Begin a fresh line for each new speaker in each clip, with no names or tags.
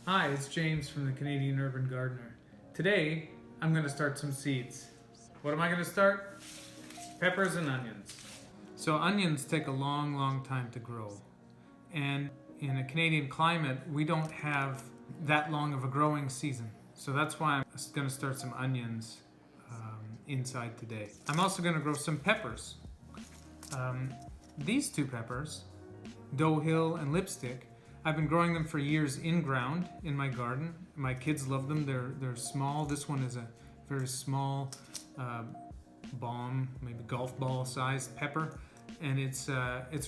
Hi, it's James from the Canadian Urban Gardener. Today, I'm going to start some seeds. What am I going to start? Peppers and onions. So onions take a long time to grow. And in a Canadian climate, we don't have that long of a growing season. So that's why I'm going to start some onions inside today. I'm also going to grow some peppers. These two peppers, Doe Hill and Lipstick, I've been growing them for years in ground in my garden. My kids love them. They're small. This one is a very small balm, maybe golf ball sized pepper, and it's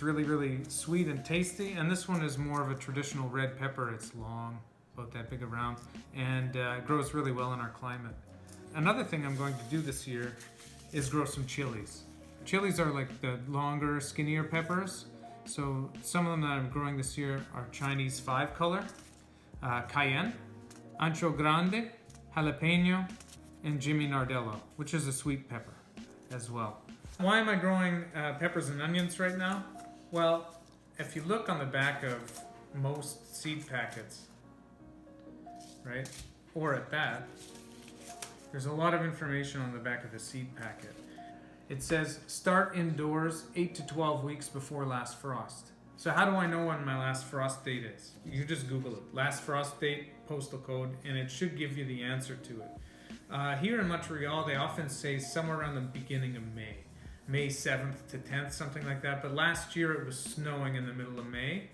really sweet and tasty. And this one is more of a traditional red pepper. It's long, about that big around, and grows really well in our climate. Another thing I'm going to do this year is grow some chilies. Chilies are like the longer, skinnier peppers. So some of them that I'm growing this year are Chinese 5-color, cayenne, ancho grande, jalapeno, and Jimmy Nardello, which is a sweet pepper as well. Why am I growing peppers and onions right now? Well, if you look on the back of most seed packets, right, or at that, there's a lot of information on the back of the seed packet. It says start indoors 8 to 12 weeks before last frost. So how do I know when my last frost date is? You just Google it. Last frost date, postal code, and it should give you the answer to it. Here in Montreal, they often say somewhere around the beginning of May. May 7th to 10th, something like that. But last year it was snowing in the middle of May.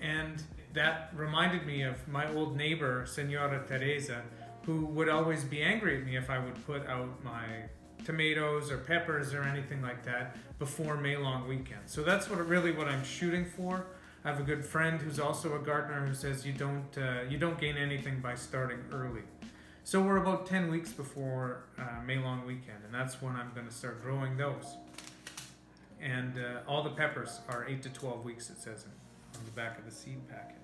And that reminded me of my old neighbor, Senora Teresa, who would always be angry at me if I would put out my tomatoes or peppers or anything like that before May long weekend. So that's what I'm shooting for. I have a good friend who's also a gardener who says you don't gain anything by starting early. So we're about 10 weeks before May long weekend, and that's when I'm going to start growing those. And all the peppers are 8 to 12 weeks, it says on the back of the seed packet.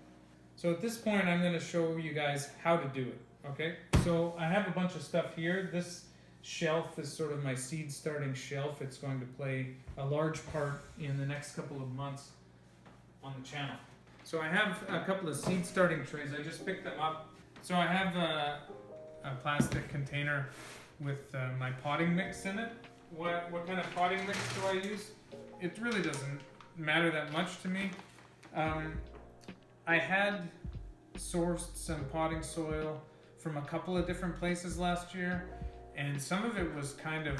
So at this point, I'm going to show you guys how to do it. Okay, so I have a bunch of stuff here. This shelf is sort of my seed starting shelf. It's going to play a large part in the next couple of months on the channel. So I have a couple of seed starting trays. I just picked them up. So I have a plastic container with my potting mix in it. What kind of potting mix do I use? It really doesn't matter that much to me. I had sourced some potting soil from a couple of different places last year, and some of it was kind of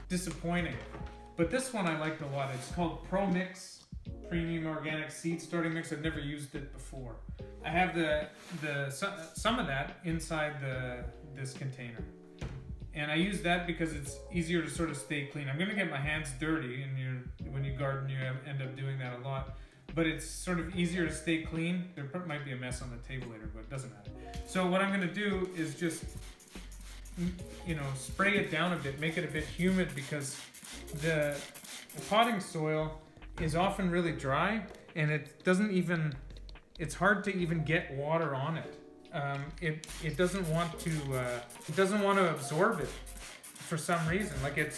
disappointing. But this one I liked a lot. It's called Pro Mix Premium Organic Seed Starting Mix. I've never used it before. I have some of that inside this container. And I use that because it's easier to sort of stay clean. I'm gonna get my hands dirty, and when you garden you end up doing that a lot. But it's sort of easier to stay clean. There might be a mess on the table later, but it doesn't matter. So what I'm gonna do is just spray it down a bit, make it a bit humid, because the potting soil is often really dry, and it's hard to even get water on it. It doesn't want to absorb it for some reason. Like it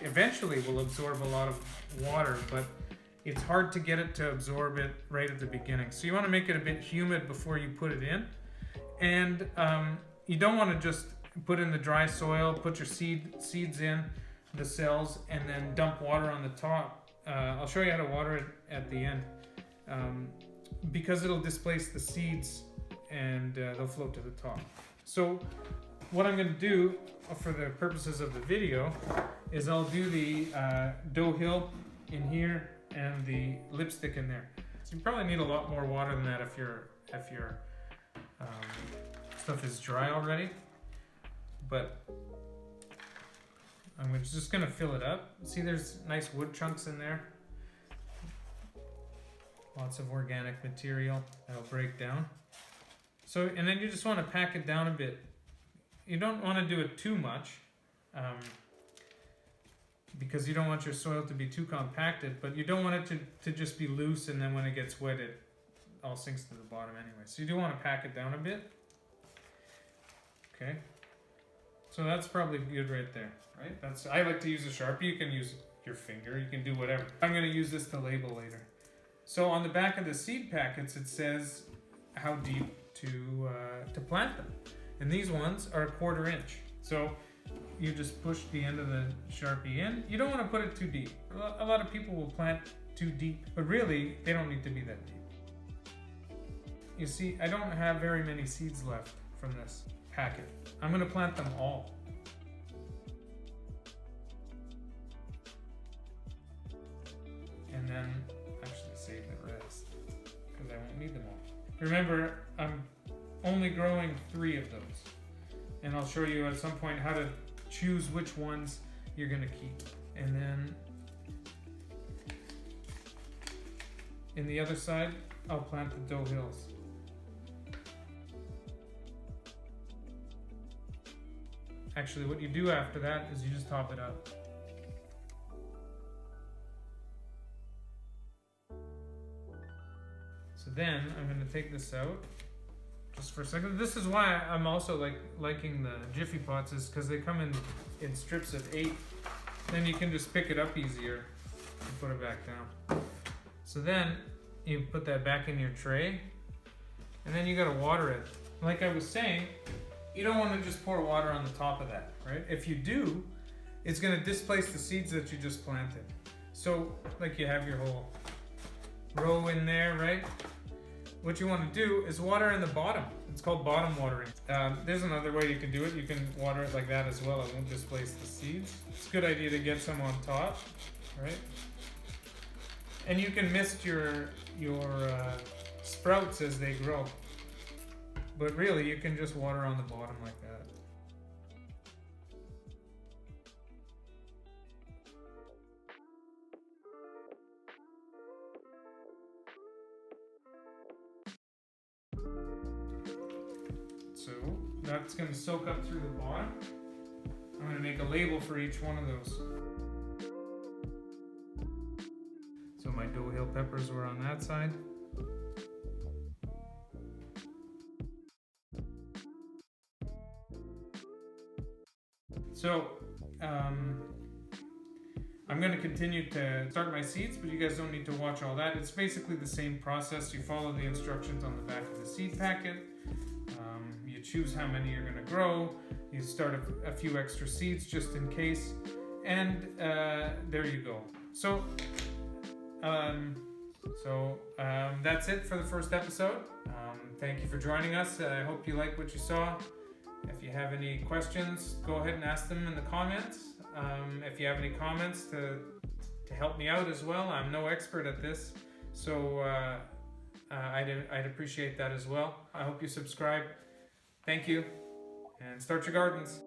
eventually will absorb a lot of water, but it's hard to get it to absorb it right at the beginning. So you want to make it a bit humid before you put it in, and you don't want to just put in the dry soil, put your seeds in the cells, and then dump water on the top. I'll show you how to water it at the end, because it'll displace the seeds and they'll float to the top. So what I'm going to do for the purposes of the video is I'll do the Doe Hill in here and the Lipstick in there. So you probably need a lot more water than that if your stuff is dry already. But I'm just going to fill it up. See, there's nice wood chunks in there. Lots of organic material that'll break down. So, and then you just want to pack it down a bit. You don't want to do it too much, because you don't want your soil to be too compacted, but you don't want it to just be loose, and then when it gets wet it all sinks to the bottom anyway. So you do want to pack it down a bit. Okay. So that's probably good right there, right? I like to use a Sharpie. You can use your finger, you can do whatever. I'm going to use this to label later. So on the back of the seed packets it says how deep to plant them. And these ones are 1/4 inch. So you just push the end of the Sharpie in. You don't want to put it too deep. A lot of people will plant too deep, but really they don't need to be that deep. You see, I don't have very many seeds left from this packet. I'm going to plant them all. And then actually save the rest because I won't need them all. Remember, I'm only growing 3 of those. And I'll show you at some point how to choose which ones you're going to keep. And then in the other side, I'll plant the dough hills. Actually, what you do after that is you just top it up. So then I'm going to take this out just for a second. This is why I'm also liking the Jiffy Pots, is because they come in strips of 8. Then you can just pick it up easier and put it back down. So then you put that back in your tray, and then you got to water it. Like I was saying, you don't want to just pour water on the top of that, right? If you do, it's going to displace the seeds that you just planted. So like you have your whole row in there, right? What you want to do is water in the bottom. It's called bottom watering. There's another way you can do it. You can water it like that as well. It won't displace the seeds. It's a good idea to get some on top, right? And you can mist your sprouts as they grow. But really, you can just water on the bottom like that. So that's going to soak up through the bottom. I'm going to make a label for each one of those. So my dough hill peppers were on that side. So I'm going to continue to start my seeds, but you guys don't need to watch all that. It's basically the same process. You follow the instructions on the back of the seed packet. You choose how many you're going to grow. You start a few extra seeds just in case. And there you go. So that's it for the first episode. Thank you for joining us. I hope you like what you saw. If you have any questions, go ahead and ask them in the comments. If you have any comments to help me out as well, I'm no expert at this, so I'd appreciate that as well. I hope you subscribe. Thank you, and start your gardens.